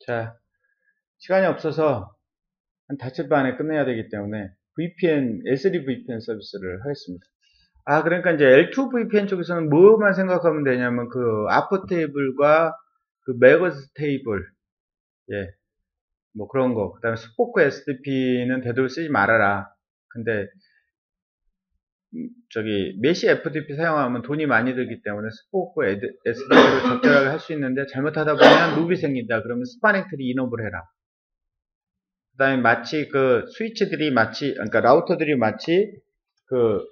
자, 시간이 없어서 한 닷칠 반에 끝내야 되기 때문에 VPN, S3 VPN 서비스를 하겠습니다. 그러니까 이제 L2 VPN 쪽에서는 뭐만 생각하면 되냐면 그 아프 테이블과 그 매거스 테이블, 예, 뭐 그런 거. 그 다음에 스포크 SDP는 되도록 쓰지 말아라. 근데 저기 메시 FTP 사용하면 돈이 많이 들기 때문에 스포크 SDP로 적절하게 할 수 있는데 잘못하다 보면 룹이 생긴다. 그러면 스파닝 트리 인업을 해라. 그 다음에 마치 그 스위치들이 마치, 그러니까 라우터들이 마치 그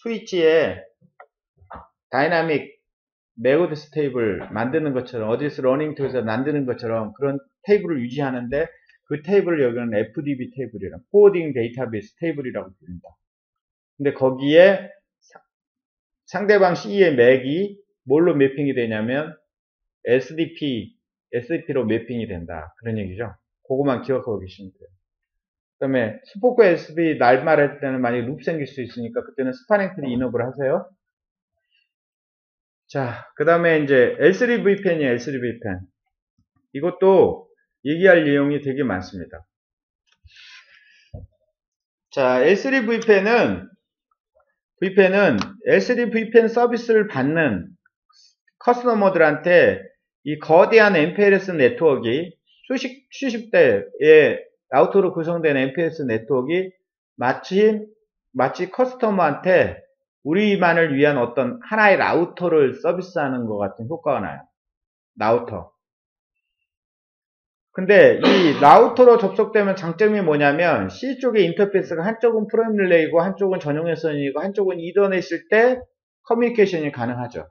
스위치에 다이나믹 매거스 테이블 만드는 것처럼, 어디서 러닝 투에서 만드는 것처럼 그런 테이블을 유지하는데 그 테이블을 여기는 FDB 테이블이라고, 포워딩 데이터베이스 테이블이라고 부릅니다. 근데 거기에 상대방 C의 맥이 뭘로 매핑이 되냐면 SDP로 매핑이 된다. 그런 얘기죠. 그거만 기억하고 계시면 돼요. 그 다음에 스포크 SB 날말할 때는 만약에 룹 생길 수 있으니까 그때는 스파닝 트리 인업을 하세요. 자, 그 다음에 이제 L3 VPN이에요. L3 VPN. 이것도 얘기할 내용이 되게 많습니다. 자, L3 VPN은 L3 VPN 서비스를 받는 커스터머들한테 이 거대한 MPLS 네트워크가 수십 대의 라우터로 구성된 MPLS 네트워크가 마치 커스터머한테 우리만을 위한 어떤 하나의 라우터를 서비스하는 것 같은 효과가 나요. 라우터. 근데 이 라우터로 접속되면 장점이 뭐냐면 C 쪽의 인터페이스가 한쪽은 프로그램 릴레이고 한쪽은 전용 회선이고 한쪽은 이더넷일 때 커뮤니케이션이 가능하죠.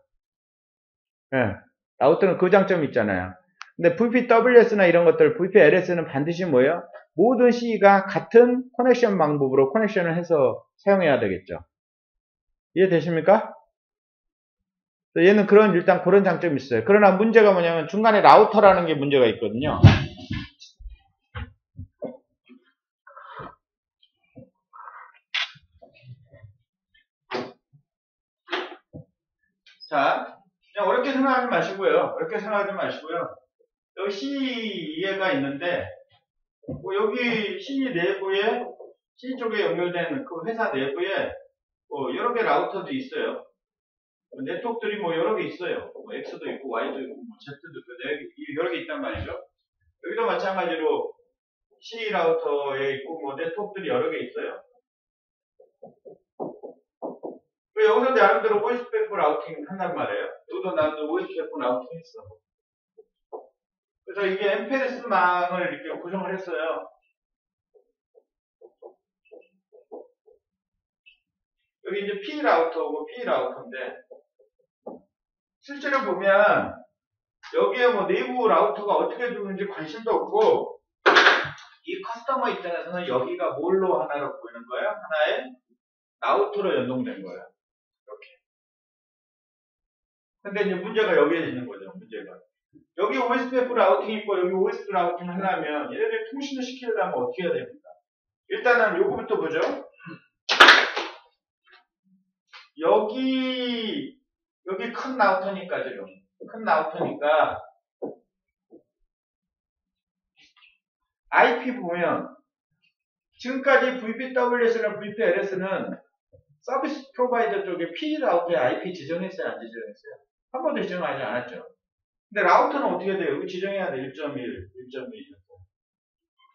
예. 라우터는 그 장점이 있잖아요. 근데 VPWS나 이런 것들, VPLS는 반드시 뭐예요? 모든 C가 같은 커넥션 방법으로 커넥션을 해서 사용해야 되겠죠. 이해되십니까? 얘는 일단 그런 장점이 있어요. 그러나 문제가 뭐냐면 중간에 라우터라는 게 문제가 있거든요. 자, 그냥 어렵게 생각하지 마시고요. 여기 C가 있는데, 뭐 여기 C 내부에, C 쪽에 연결된 그 회사 내부에, 여러 개 라우터도 있어요. 네트워크들이 뭐 여러 개 있어요. 뭐 X도 있고, Y도 있고, 뭐 Z도 있고, 여러 개 있단 말이죠. 여기도 마찬가지로 C 라우터에 있고, 뭐 네트워크들이 여러 개 있어요. 여기서 나름대로 OSPF 라우팅 한단 말이에요. 여기도 나름대로 OSPF 라우팅 했어. 그래서 이게 MPLS 망을 이렇게 구성을 했어요. 여기 이제 P 라우터고 P 라우터인데, 실제로 보면, 여기에 뭐 내부 라우터가 어떻게 들어오는지 관심도 없고, 이 커스터머 입장에서는 여기가 뭘로 하나로 보이는 거예요? 하나의 라우터로 연동된 거예요. 이렇게. 근데 이제 문제가 여기에 있는 거죠, 문제가. 여기 OSPF 라우팅이 있고, 여기 OSP 라우팅 하려면, 얘네들 통신을 시키려면 어떻게 해야 됩니까? 일단은 요거부터 보죠. 여기 큰 라우터니까, 지금. 큰 라우터니까, IP 보면, 지금까지 VPWS나 VPLS는 서비스 프로바이더 쪽에 P 라우터에 IP 지정했어요, 안 지정했어요? 한 번도 지정하지 않았죠. 근데 라우터는 어떻게 돼요? 여기 지정해야 돼. 1.1, 1.2.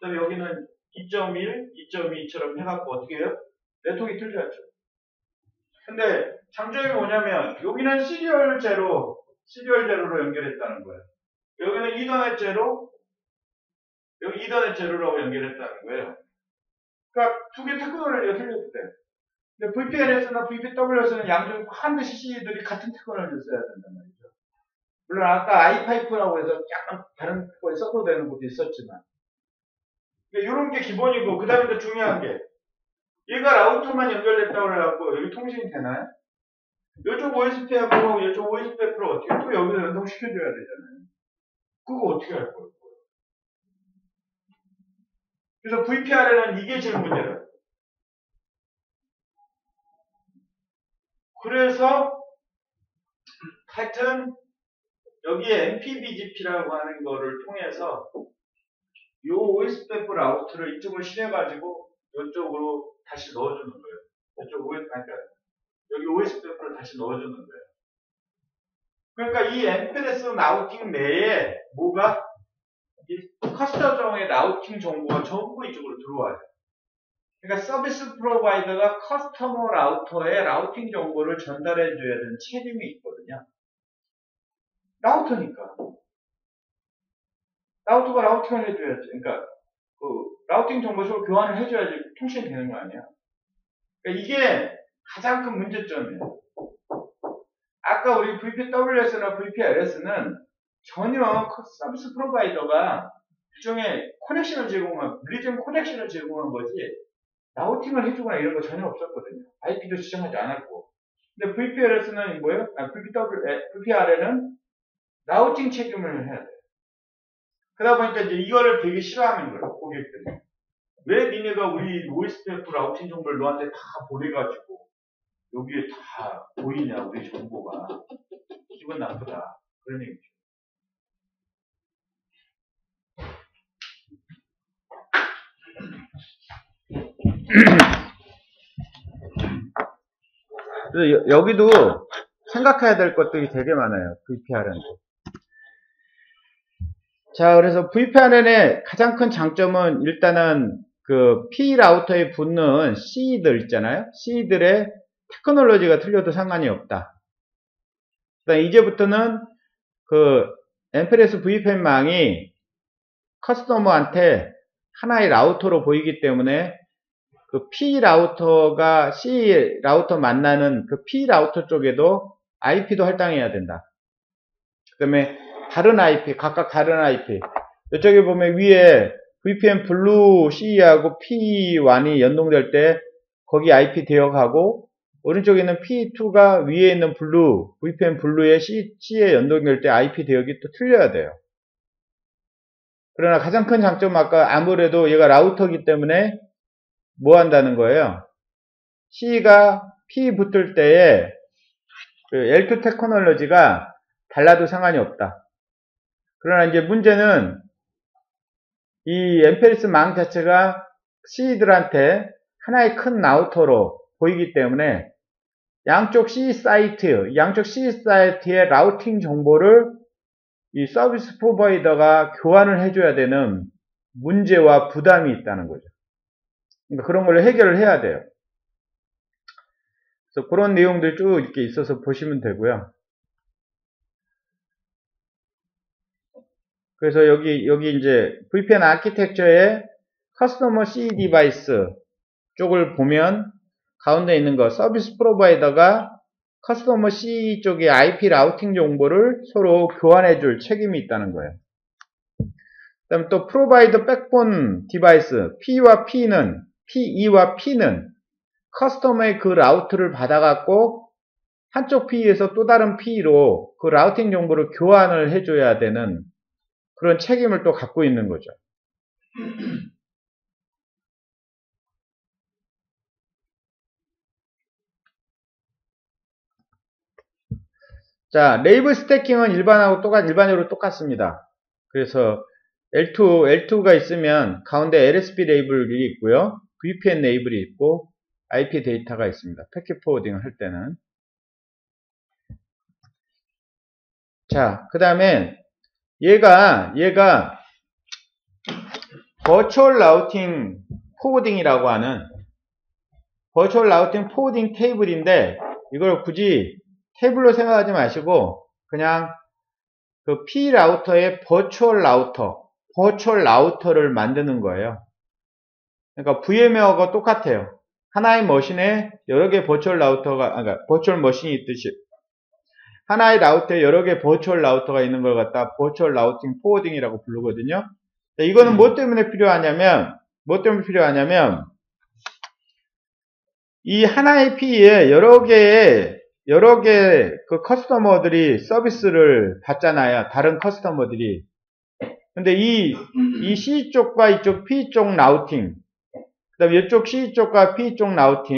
그 다음에 여기는 2.1, 2.2처럼 해갖고 어떻게 해요? 네트워크가 틀려졌죠. 근데 장점이 뭐냐면 여기는 시리얼 제로로 연결했다는 거예요. 여기는 이더넷 제로, 여기 이더넷 제로라고 연결했다는 거예요. 그러니까 두 개 테크놀로지가 틀렸을 때. 근데 VPN에서나 VPW에서는 양쪽 반드시 C들이 같은 테크놀로지를 써야 된단 말이죠. 물론 아까 아이파이프라고 해서 약간 다른 거에 써도 되는 것도 있었지만 이런 게 기본이고, 그 다음에 더 중요한 게 얘가 라우터만 연결됐다고 해갖고 여기 통신이 되나요? 이쪽 OSPF하고 이쪽 OSPF를 어떻게 또 여기서 연동시켜줘야 되잖아요. 그거 어떻게 할 거예요? 그래서 VPR에는 이게 제일 문제예요. 그래서 하여튼 여기에 MPBGP라고 하는 거를 통해서 요 OSPF 라우트를 이쪽으로 실어가지고 이쪽으로 다시 넣어주는 거예요. 이쪽 여기 OSPF를 다시 넣어주는 거예요. 그러니까 이 MPLS 라우팅 내에 뭐가 이 커스터머의 라우팅 정보가 전부 이쪽으로 들어와요. 그러니까 서비스 프로바이더가 커스터머 라우터에 라우팅 정보를 전달해 줘야 되는 책임이 있거든요. 라우터니까. 라우터가 라우팅을 해줘야지. 그러니까 그 라우팅 정보 서로 교환을 해줘야지 통신이 되는 거 아니야. 그러니까 이게 가장 큰 문제점이에요. 아까 우리 VPWS나 VPLS는 전혀 서비스 프로바이더가 일종의 커넥션을 제공한, 리전 커넥션을 제공한 거지, 라우팅을 해주거나 이런 거 전혀 없었거든요. IP도 지정하지 않았고. 근데 VPLS는 뭐예요? VPR에는 라우팅 책임을 해야 돼요. 그러다 보니까 이제 이거를 되게 싫어하는 거예요, 고객들이. 왜 니네가 우리 OSPF 라우팅 정보를 너한테 다 보내가지고, 여기에 다 보이냐, 우리 정보가. 기분 나쁘다. 그런 얘기죠. 그래서 여기도 생각해야 될 것들이 되게 많아요. VPR은. 자, 그래서 VPRN의 가장 큰 장점은 일단은 그 P 라우터에 붙는 C들 있잖아요. C들의 테크놀로지가 틀려도 상관이 없다. 그다음 이제부터는 그 MPLS VPN망이 커스터머한테 하나의 라우터로 보이기 때문에 그 P 라우터가 C 라우터 만나는 그 P 라우터 쪽에도 IP도 할당해야 된다. 그 다음에 다른 IP, 각각 다른 IP. 이쪽에 보면 위에 VPN 블루 C하고 P1이 연동될 때 거기 IP 대역하고, 오른쪽에는 P2가 위에 있는 블루, VPN 블루에 C에 연동될 때 IP 대역이 또 틀려야 돼요. 그러나 가장 큰 장점은 아까 아무래도 얘가 라우터이기 때문에 뭐 한다는 거예요? C가 P 붙을 때에 그 L2 테크놀로지가 달라도 상관이 없다. 그러나 이제 문제는 이 MPLS 망 자체가 C들한테 하나의 큰 라우터로 보이기 때문에 양쪽 C 사이트의 라우팅 정보를 이 서비스 프로바이더가 교환을 해줘야 되는 문제와 부담이 있다는 거죠. 그러니까 그런 걸 해결을 해야 돼요. 그래서 그런 내용들 쭉 이렇게 있어서 보시면 되고요. 그래서 여기 이제 VPN 아키텍처의 커스터머 C 디바이스 쪽을 보면 가운데 있는 거 서비스 프로바이더가 커스터머 C 쪽의 IP 라우팅 정보를 서로 교환해 줄 책임이 있다는 거예요. 그 다음 또 프로바이더 백본 디바이스 P와 P는 커스터머의 그 라우트를 받아갖고 한쪽 P에서 또 다른 P로 그 라우팅 정보를 교환을 해줘야 되는 그런 책임을 또 갖고 있는 거죠. 자, 레이블 스태킹은 일반적으로 똑같습니다. 그래서 L2가 있으면 가운데 LSP 레이블이 있고요. VPN 레이블이 있고 IP 데이터가 있습니다. 패킷 포워딩을 할 때는. 자, 그 다음에 얘가 버추얼 라우팅 포워딩이라고 하는 버추얼 라우팅 포워딩 테이블인데, 이걸 굳이 테이블로 생각하지 마시고 그냥 그 P 라우터의 버추얼 라우터를 만드는 거예요. 그러니까 VMware가 똑같아요. 하나의 머신에 여러 개 버추얼 머신이 있듯이 하나의 라우터에 여러 개 버추얼 라우터가 있는 걸 갖다 버추얼 라우팅 포워딩이라고 부르거든요. 이거는 뭐 때문에 필요하냐면 이 하나의 P에 여러 개 그 커스터머들이 서비스를 받잖아요. 다른 커스터머들이. 근데 이 C 쪽과 이쪽 P 쪽 라우팅, 그 다음에 이쪽 C 쪽과 P 쪽 라우팅